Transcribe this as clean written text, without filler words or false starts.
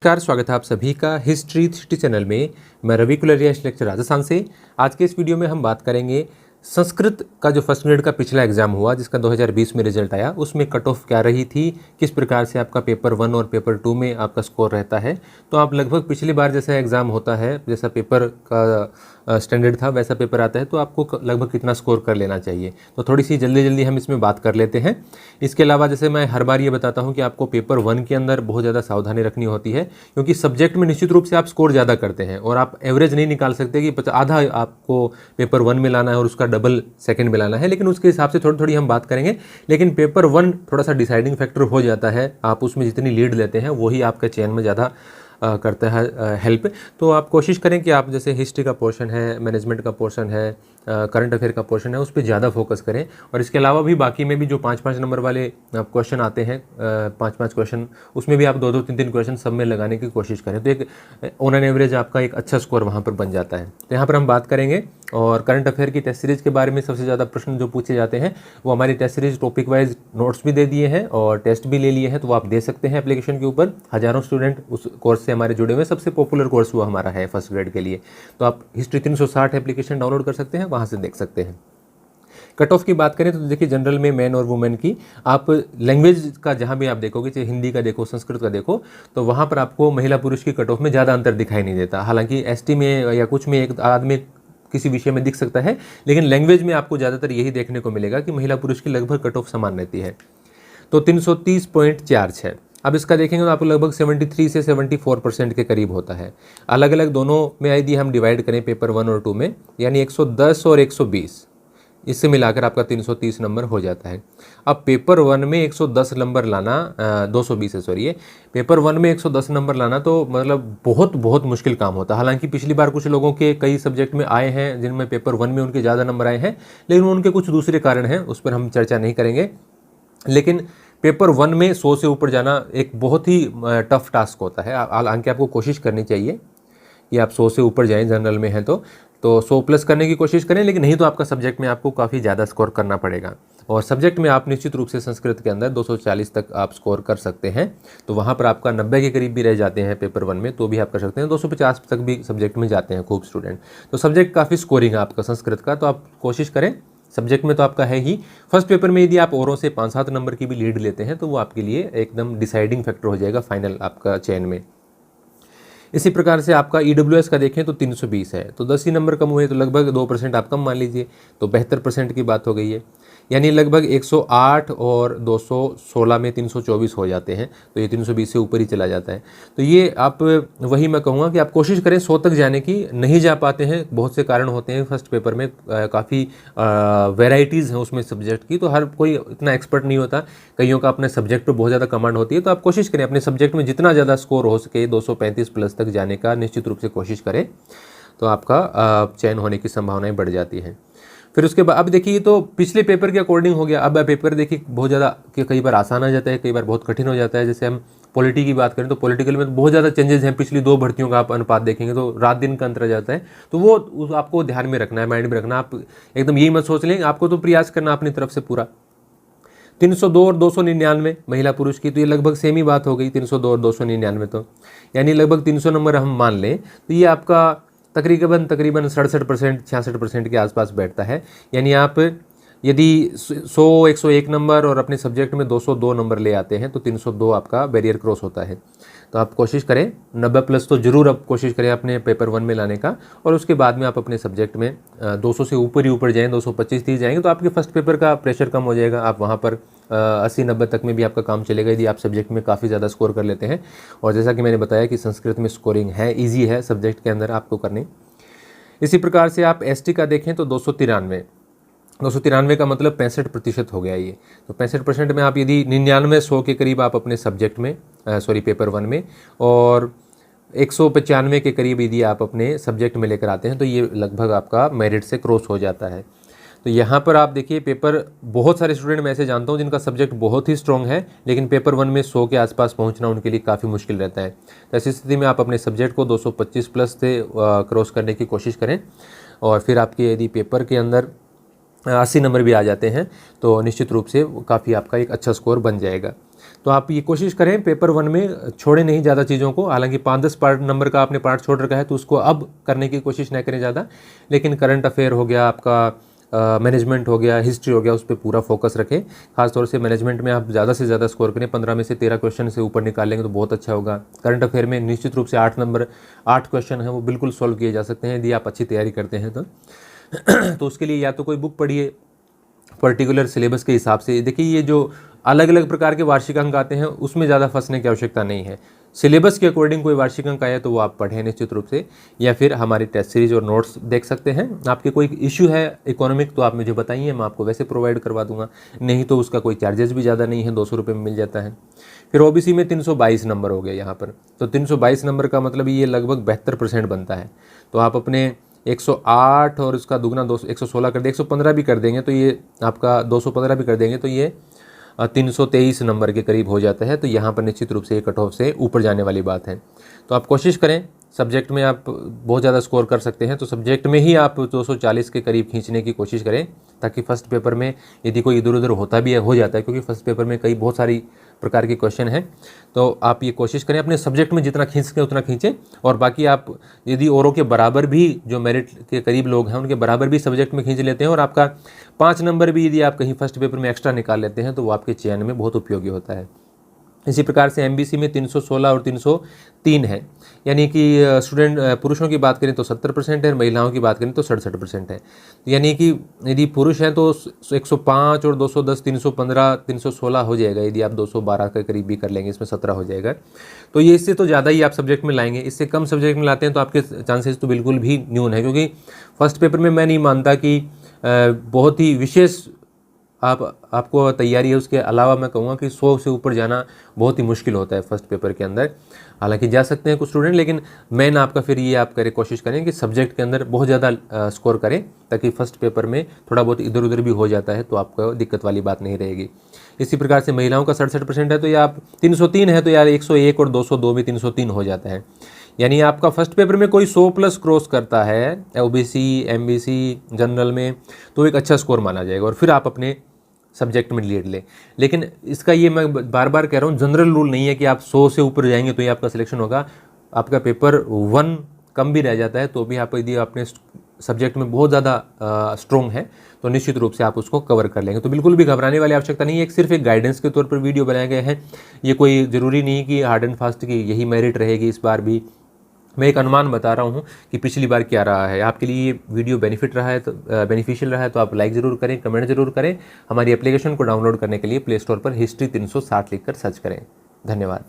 नमस्कार, स्वागत है आप सभी का हिस्ट्री 360 चैनल में। मैं रवि कुलरिया, लेक्चर राजस्थान से। आज के इस वीडियो में हम बात करेंगे संस्कृत का जो फर्स्ट ग्रेड का पिछला एग्जाम हुआ, जिसका 2020 में रिजल्ट आया, उसमें कट ऑफ क्या रही थी, किस प्रकार से आपका पेपर 1 और पेपर 2 में आपका स्कोर रहता है। तो आप लगभग पिछली बार जैसा एग्ज़ाम होता है, जैसा पेपर का स्टैंडर्ड था वैसा पेपर आता है, तो आपको लगभग कितना स्कोर कर लेना चाहिए। तो थोड़ी सी जल्दी हम इसमें बात कर लेते हैं। इसके अलावा जैसे मैं हर बार ये बताता हूँ कि आपको पेपर 1 के अंदर बहुत ज़्यादा सावधानी रखनी होती है, क्योंकि सब्जेक्ट में निश्चित रूप से आप स्कोर ज़्यादा करते हैं और आप एवरेज नहीं निकाल सकते कि आधा आपको पेपर 1 में लाना है और उसका डबल सेकंड में लाना है, लेकिन उसके हिसाब से थोड़ी हम बात करेंगे। लेकिन पेपर 1 थोड़ा सा डिसाइडिंग फैक्टर हो जाता है। आप उसमें जितनी लीड लेते हैं वही आपके चयन में ज़्यादा करता है हेल्प। तो आप कोशिश करें कि आप जैसे हिस्ट्री का पोर्शन है, मैनेजमेंट का पोर्शन है, करंट अफेयर का पोर्शन है, उस पर ज़्यादा फोकस करें। और इसके अलावा भी बाकी में भी जो 5-5 नंबर वाले क्वेश्चन आते हैं, 5-5 क्वेश्चन, उसमें भी आप 2-2, 3-3 क्वेश्चन सब में लगाने की कोशिश करें, तो एक ऑन एन एवरेज आपका एक अच्छा स्कोर वहाँ पर बन जाता है। तो यहाँ पर हम बात करेंगे। और करंट अफेयर की टेस्ट सीरीज़ के बारे में सबसे ज़्यादा प्रश्न जो पूछे जाते हैं वो हमारी test series topic wise notes भी दे दिए हैं और टेस्ट भी ले लिए हैं, तो वो आप दे सकते हैं एप्लीकेशन के ऊपर। हज़ारों स्टूडेंट उस कोर्स से हमारे जुड़े हुए हैं। सबसे पॉपुलर कोर्स वो हमारा है फर्स्ट ग्रेड के लिए। तो आप हिस्ट्री 360 एप्लीकेशन डाउनलोड कर सकते हैं, वहाँ से देख सकते हैं। कट ऑफ की बात करें तो देखिए, जनरल में मैन और वुमेन की आप लैंग्वेज का जहाँ भी आप देखोगे, चाहे हिंदी का देखो, संस्कृत का देखो, तो वहाँ पर आपको महिला पुरुष की कट ऑफ में ज़्यादा अंतर दिखाई नहीं देता। हालांकि एसटी में या कुछ में एक आदमी किसी विषय में दिख सकता है, लेकिन लैंग्वेज में आपको ज़्यादातर यही देखने को मिलेगा कि महिला पुरुष की लगभग कट ऑफ समान रहती है। तो 330.46। अब इसका देखेंगे तो आपको लगभग 73 से 74% के करीब होता है। अलग अलग दोनों में यदि हम डिवाइड करें पेपर 1 और 2 में, यानी 110 और 120, इससे मिलाकर आपका 330 नंबर हो जाता है। अब पेपर 1 में 110 नंबर लाना, 220 है सॉरी, ये पेपर 1 में 110 नंबर लाना तो मतलब बहुत मुश्किल काम होता है। हालांकि पिछली बार कुछ लोगों के कई सब्जेक्ट में आए हैं जिनमें पेपर 1 में उनके ज़्यादा नंबर आए हैं, लेकिन उनके कुछ दूसरे कारण हैं, उस पर हम चर्चा नहीं करेंगे। लेकिन पेपर 1 में 100 से ऊपर जाना एक बहुत ही टफ टास्क होता है। हालांकि आपको कोशिश करनी चाहिए कि आप 100 से ऊपर जाएं, जनरल में हैं तो 100 प्लस करने की कोशिश करें, लेकिन नहीं तो आपका सब्जेक्ट में आपको काफ़ी ज़्यादा स्कोर करना पड़ेगा। और सब्जेक्ट में आप निश्चित रूप से संस्कृत के अंदर 240 तक आप स्कोर कर सकते हैं, तो वहाँ पर आपका 90 के करीब भी रह जाते हैं पेपर 1 में, तो भी आप कर सकते हैं। 250 तक भी सब्जेक्ट में जाते हैं खूब स्टूडेंट। तो सब्जेक्ट काफ़ी स्कोरिंग है आपका संस्कृत का, तो आप कोशिश करें। सब्जेक्ट में तो आपका है ही। फर्स्ट पेपर में यदि आप औरों से 5-7 नंबर की भी लीड लेते हैं तो वो आपके लिए एकदम डिसाइडिंग फैक्टर हो जाएगा फाइनल आपका चयन में। इसी प्रकार से आपका ईडब्ल्यूएस का देखें तो 320 है, तो 10 ही नंबर कम हुए, तो लगभग 2% आप कम मान लीजिए, तो 72% की बात हो गई है। यानी लगभग 108 और 216 में 324 हो जाते हैं, तो ये 320 से ऊपर ही चला जाता है। तो ये आप, वही मैं कहूँगा कि आप कोशिश करें 100 तक जाने की। नहीं जा पाते हैं, बहुत से कारण होते हैं। फर्स्ट पेपर में काफ़ी वेराइटीज़ हैं उसमें सब्जेक्ट की, तो हर कोई इतना एक्सपर्ट नहीं होता। कईयों का अपने सब्जेक्ट पर बहुत ज़्यादा कमांड होती है, तो आप कोशिश करें अपने सब्जेक्ट में जितना ज़्यादा स्कोर हो सके 235 प्लस तक जाने का निश्चित रूप से कोशिश करें, तो आपका चयन होने की संभावनाएं बढ़ जाती हैं। फिर उसके बाद अब देखिए, तो पिछले पेपर के अकॉर्डिंग हो गया। अब पेपर देखिए बहुत ज़्यादा कि कई बार आसान आ जाता है, कई बार बहुत कठिन हो जाता है। जैसे हम पॉलिटी की बात करें तो पॉलिटिकल में बहुत ज़्यादा चेंजेस हैं। पिछली 2 भर्तियों का आप अनुपात देखेंगे तो रात दिन का अंतर आ जाता है, तो वो आपको ध्यान में रखना है, माइंड में रखना। आप एकदम यही मत सोच लें, आपको तो प्रयास करना अपनी तरफ से पूरा। 302 और 299 महिला पुरुष की, तो ये लगभग सेम ही बात हो गई, 302 और 299, तो यानी लगभग 300 नंबर हम मान लें तो ये आपका तकरीबन 67%, 66% के आसपास बैठता है। यानी आप यदि 100, 101 नंबर और अपने सब्जेक्ट में 202 नंबर ले आते हैं तो 302 आपका बैरियर क्रॉस होता है। तो आप कोशिश करें 90 प्लस तो जरूर आप कोशिश करें अपने पेपर 1 में लाने का, और उसके बाद में आप अपने सब्जेक्ट में 200 से ऊपर ही ऊपर जाएँ, 225-30 जाएंगे तो आपके फर्स्ट पेपर का प्रेशर कम हो जाएगा। आप वहाँ पर 80-90 तक में भी आपका काम चलेगा यदि आप सब्जेक्ट में काफ़ी ज़्यादा स्कोर कर लेते हैं। और जैसा कि मैंने बताया कि संस्कृत में स्कोरिंग है, ईजी है सब्जेक्ट के अंदर आपको करनी। इसी प्रकार से आप एसटी का देखें तो 293 का मतलब 65% हो गया ये। तो 65% में आप यदि 99-100 के करीब आप अपने सब्जेक्ट में, पेपर 1 में, और 195 के करीब यदि आप अपने सब्जेक्ट में लेकर आते हैं तो ये लगभग आपका मेरिट से क्रॉस हो जाता है। तो यहाँ पर आप देखिए, पेपर बहुत सारे स्टूडेंट मैं ऐसे जानता हूँ जिनका सब्जेक्ट बहुत ही स्ट्रॉन्ग है, लेकिन पेपर 1 में 100 के आसपास पहुँचना उनके लिए काफ़ी मुश्किल रहता है। तो ऐसी स्थिति में आप अपने सब्जेक्ट को 225 प्लस से क्रॉस करने की कोशिश करें, और फिर आपके यदि पेपर के अंदर 80 नंबर भी आ जाते हैं तो निश्चित रूप से काफ़ी आपका एक अच्छा स्कोर बन जाएगा। तो आप ये कोशिश करें पेपर 1 में छोड़े नहीं ज़्यादा चीज़ों को। हालांकि 5-10 नंबर का आपने पार्ट छोड़ रखा है तो उसको अब करने की कोशिश न करें ज़्यादा, लेकिन करंट अफेयर हो गया आपका, मैनेजमेंट हो गया, हिस्ट्री हो गया, उस पर पूरा फोकस रखें। खासतौर से मैनेजमेंट में आप ज़्यादा से ज़्यादा स्कोर करें, 15 में से 13 क्वेश्चन से ऊपर निकाल लेंगे तो बहुत अच्छा होगा। करंट अफेयर में निश्चित रूप से 8 क्वेश्चन हैं वो बिल्कुल सॉल्व किए जा सकते हैं यदि आप अच्छी तैयारी करते हैं तो। तो उसके लिए या तो कोई बुक पढ़िए पर्टिकुलर सिलेबस के हिसाब से। देखिए ये जो अलग अलग प्रकार के वार्षिक अंक आते हैं उसमें ज़्यादा फंसने की आवश्यकता नहीं है। सिलेबस के अकॉर्डिंग कोई वार्षिक अंक आया तो वो आप पढ़ें निश्चित रूप से, या फिर हमारी टेस्ट सीरीज और नोट्स देख सकते हैं। आपके कोई इश्यू है इकोनॉमिक तो आप मुझे बताइए, मैं आपको वैसे प्रोवाइड करवा दूंगा, नहीं तो उसका कोई चार्जेस भी ज़्यादा नहीं है, 200 रुपये में मिल जाता है। फिर ओबीसी में 322 नंबर हो गया यहाँ पर, तो 322 नंबर का मतलब ये लगभग 72% बनता है। तो आप अपने 108 और उसका दुगना 116 कर दें, 115 भी कर देंगे तो ये आपका 215 भी कर देंगे तो ये 323 नंबर के करीब हो जाता है। तो यहाँ पर निश्चित रूप से ये कट ऑफ से ऊपर जाने वाली बात है। तो आप कोशिश करें, सब्जेक्ट में आप बहुत ज़्यादा स्कोर कर सकते हैं तो सब्जेक्ट में ही आप 240 के करीब खींचने की कोशिश करें, ताकि फर्स्ट पेपर में यदि कोई इधर उधर होता भी है हो जाता है, क्योंकि फर्स्ट पेपर में बहुत सारी प्रकार के क्वेश्चन हैं। तो आप ये कोशिश करें अपने सब्जेक्ट में जितना खींच सकें उतना खींचें, और बाकी आप यदि औरों के बराबर भी जो मेरिट के करीब लोग हैं उनके बराबर भी सब्जेक्ट में खींच लेते हैं और आपका 5 नंबर भी यदि आप कहीं फर्स्ट पेपर में एक्स्ट्रा निकाल लेते हैं तो वो आपके चयन में बहुत उपयोगी होता है। इसी प्रकार से एमबीसी में 316 और 303 है, यानी कि स्टूडेंट पुरुषों की बात करें तो 70% है, महिलाओं की बात करें तो 67% है। यानी कि यदि पुरुष हैं तो 105 और 210, 315, 316 हो जाएगा। यदि आप 212 के करीब भी कर लेंगे, इसमें 17 हो जाएगा। तो ये इससे तो ज़्यादा ही आप सब्जेक्ट में लाएंगे, इससे कम सब्जेक्ट में लाते हैं तो आपके चांसेस तो बिल्कुल भी न्यून है, क्योंकि फर्स्ट पेपर में मैं नहीं मानता कि बहुत ही विशेष आपको तैयारी है। उसके अलावा मैं कहूँगा कि 100 से ऊपर जाना बहुत ही मुश्किल होता है फर्स्ट पेपर के अंदर। हालांकि जा सकते हैं कुछ स्टूडेंट, लेकिन मेन आपका फिर ये आप करें, कोशिश करें कि सब्जेक्ट के अंदर बहुत ज़्यादा स्कोर करें, ताकि फर्स्ट पेपर में थोड़ा बहुत इधर उधर भी हो जाता है तो आपको दिक्कत वाली बात नहीं रहेगी। इसी प्रकार से महिलाओं का 67% है तो या आप 303 है तो यार 101 और 202 में 303 हो जाता है। यानी आपका फर्स्ट पेपर में कोई 100+ क्रॉस करता है ओबीसी, एमबीसी, जनरल में, तो एक अच्छा स्कोर माना जाएगा और फिर आप अपने सब्जेक्ट में लीड ले। लेकिन इसका ये मैं बार बार कह रहा हूँ, जनरल रूल नहीं है कि आप 100 से ऊपर जाएंगे तो ये आपका सिलेक्शन होगा। आपका पेपर 1 कम भी रह जाता है तो भी आप यदि अपने सब्जेक्ट में बहुत ज़्यादा स्ट्रॉन्ग है तो निश्चित रूप से आप उसको कवर कर लेंगे। तो बिल्कुल भी घबराने वाली आवश्यकता नहीं है, सिर्फ एक गाइडेंस के तौर पर वीडियो बनाए गए हैं। ये कोई ज़रूरी नहीं कि हार्ड एंड फास्ट की यही मेरिट रहेगी इस बार भी। मैं एक अनुमान बता रहा हूँ कि पिछली बार क्या रहा है। आपके लिए ये वीडियो बेनिफिशियल रहा है तो आप लाइक ज़रूर करें, कमेंट ज़रूर करें। हमारी एप्लीकेशन को डाउनलोड करने के लिए प्ले स्टोर पर हिस्ट्री 360 लिखकर सर्च करें। धन्यवाद।